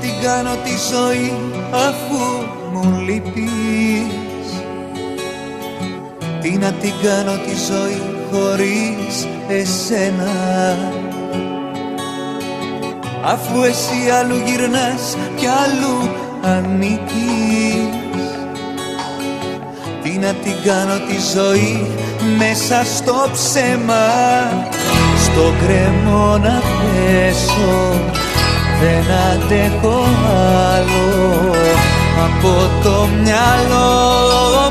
την κάνω τη ζωή αφού μου λείπεις? Τι να την κάνω τη ζωή χωρίς εσένα? Αφού εσύ αλλού γυρνάς κι αλλού ανήκεις. Τι να την κάνω τη ζωή μέσα στο ψέμα? Στο κρεμό να πέσω, δεν αντέχω άλλο. Από το μυαλό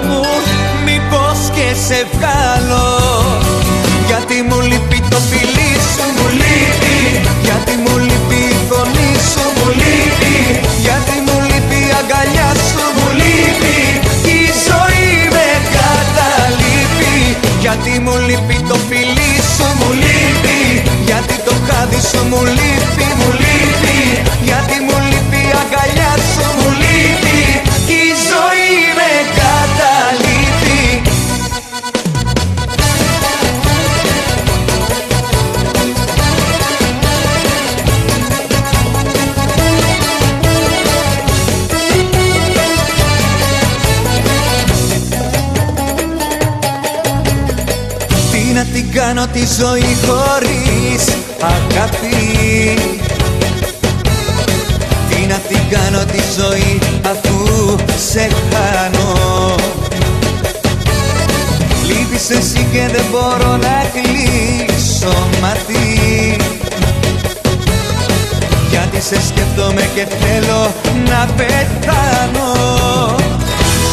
μου μήπως και σε βγάλω? Γιατί μου λείπει το φιλί σου, μου λείπει. Γιατί μου λείπει η φωνή σου, μου λείπει. Γιατί μου λείπει η αγκαλιά σου, μου λείπει. Η ζωή με καταλείπει. Γιατί μου λείπει το φιλί σου, μου λείπει. Γιατί το χάδι σου μου λείπει, μου λείπει. Γιατί μου λείπει η αγκαλιά σου, μου λείπει. Η ζωή με καταλείπει. Να την κάνω τη ζωή χωρίς αγάπη? Τι να την κάνω τη ζωή αφού σε χάνω? Λείπεις εσύ και δεν μπορώ να κλείσω μάτι. Γιατί σε σκέφτομαι και θέλω να πεθάνω.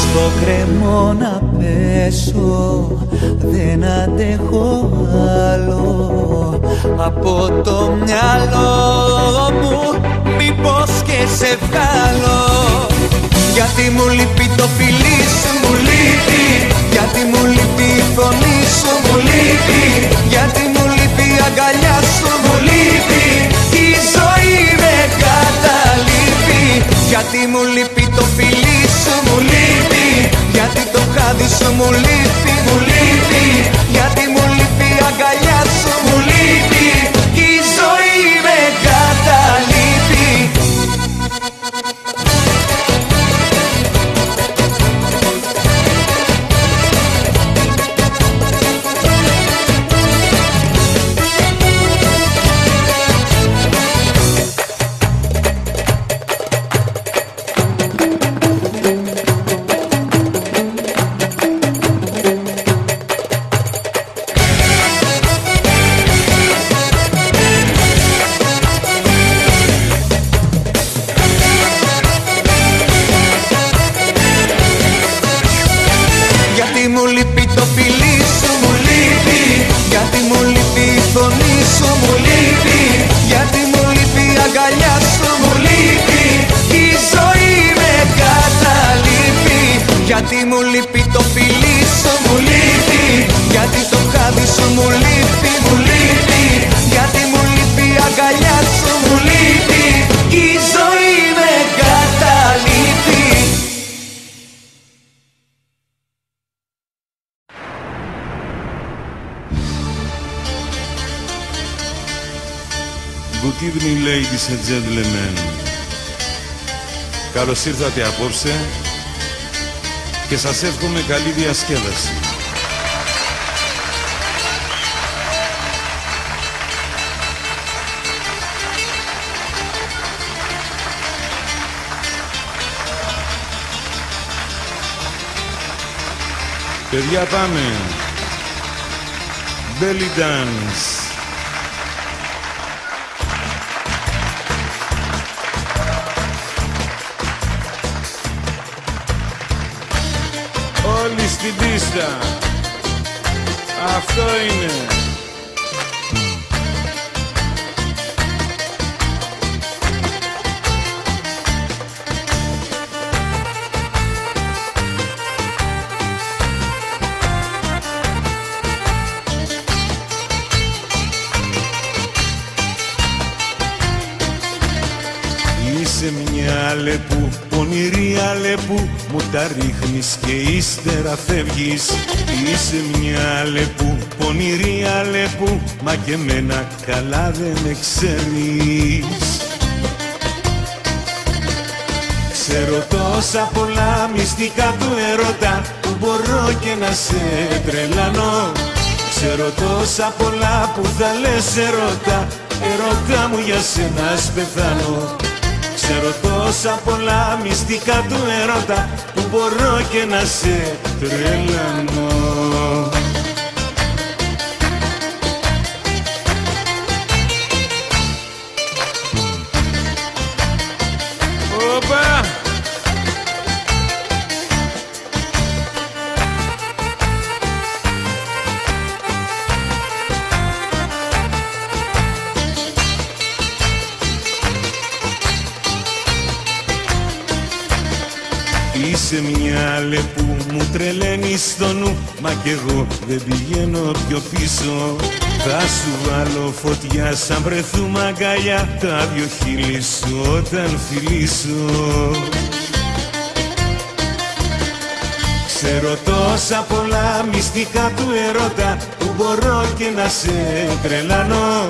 Στο κρεμό να πέσω, δεν αντέχω άλλο. Από το μυαλό μου μήπως και σε βγάλω? Γιατί μου λείπει το φιλί σου, μου λείπει. Γιατί μου λείπει η φωνή σου, μου λείπει. Γιατί μου λείπει η αγκαλιά σου, μου λείπει. Η ζωή με καταλείπει. Γιατί μου λείπει το φιλί σου, μου λείπει. Γιατί το χάδι σου μου λείπει, μου λείπει. Γιατί μου λείπει η αγκαλιά σου, μου λείπει. Η ζωή με καταλείπει. Γιατί μου λείπει το φιλί σου, μου λείπει. Γιατί μου λείπει η φωνή σου, μου λείπει. Γιατί μου λείπει η αγκαλιά σου, μου λείπει. Η ζωή με καταλείπει. Γιατί μου λείπει το φιλί σου, μου λείπει. Γιατί το χάδι σου μου λείπει, μου λείπει. Γιατί μου λείπει η αγκαλιά σου, μου λείπει. Η ζωή με καταλείπει. Good evening, ladies and gentlemen. Καλώς ήρθατε απόψε και σας εύχομαι καλή διασκέδαση. Παιδιά, πάμε. Belly dance. Όλοι στην πίστα. Αυτό είναι. Είσαι μια Αλεπού, πονηρή Αλεπού, μου τα ρίχνεις και ύστερα φεύγεις. Είσαι μια Αλεπού, πονηρή Αλεπού, μα και μένα καλά δεν με ξέρεις. Ξέρω τόσα πολλά μυστικά του ερώτα που μπορώ και να σε τρελάνω. Ξέρω τόσα πολλά που θα λες ερώτα, ερώτα μου για σένα ας πεθάνω. Ξέρω τόσα πολλά μυστικά του ερώτα που μπορώ και να σε τρελάνω. Οπα! Είσαι μια λεπού, μου τρελαίνεις στο νου, μα κι εγώ δεν πηγαίνω πιο πίσω. Θα σου βάλω φωτιά σαν βρεθούμε αγκαλιά, τα δυο χείλη σου όταν φιλήσω. Ξέρω τόσα πολλά μυστικά του ερώτα που μπορώ και να σε τρελάνω.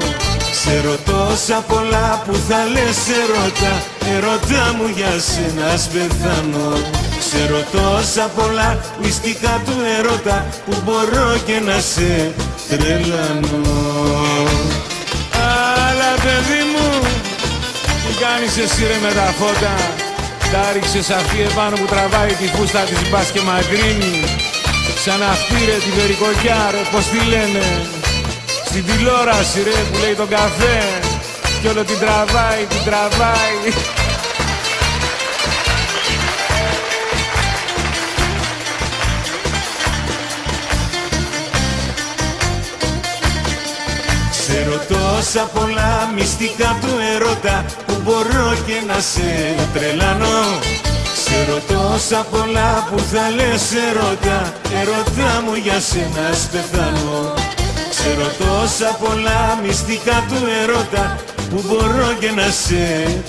Ξέρω τόσα πολλά που θα λες ερώτα, ερώτα μου για σένα ας πεθάνω. Ξέρω τόσα πολλά μυστικά του ερώτα που μπορώ και να σε τρελάνω. Αλλά παιδί μου, τι κάνεις εσύ ρε με τα φώτα? Τα ρίξες αυτή επάνω που τραβάει τη φούστα της μπας και μαγκρίνει. Σαν αυτή ρε την περικοκιά ρε, πως τη λένε, στην τηλεόραση ρε που λέει τον καφέ κι όλο την τραβάει, την τραβάει. Ξέρω τόσα πολλά μυστικά του ερώτα που μπορώ και να σε τρελάνω. Ξέρω τόσα πολλά που θα λες ερώτα, ερώτα μου για σένα ας πεθάνω. Ξέρω τόσα πολλά μυστικά του ερώτα που μπορώ και να σε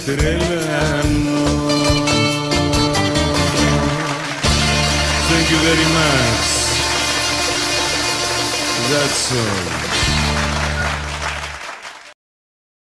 τρελάνω. Thank you very much. That's all.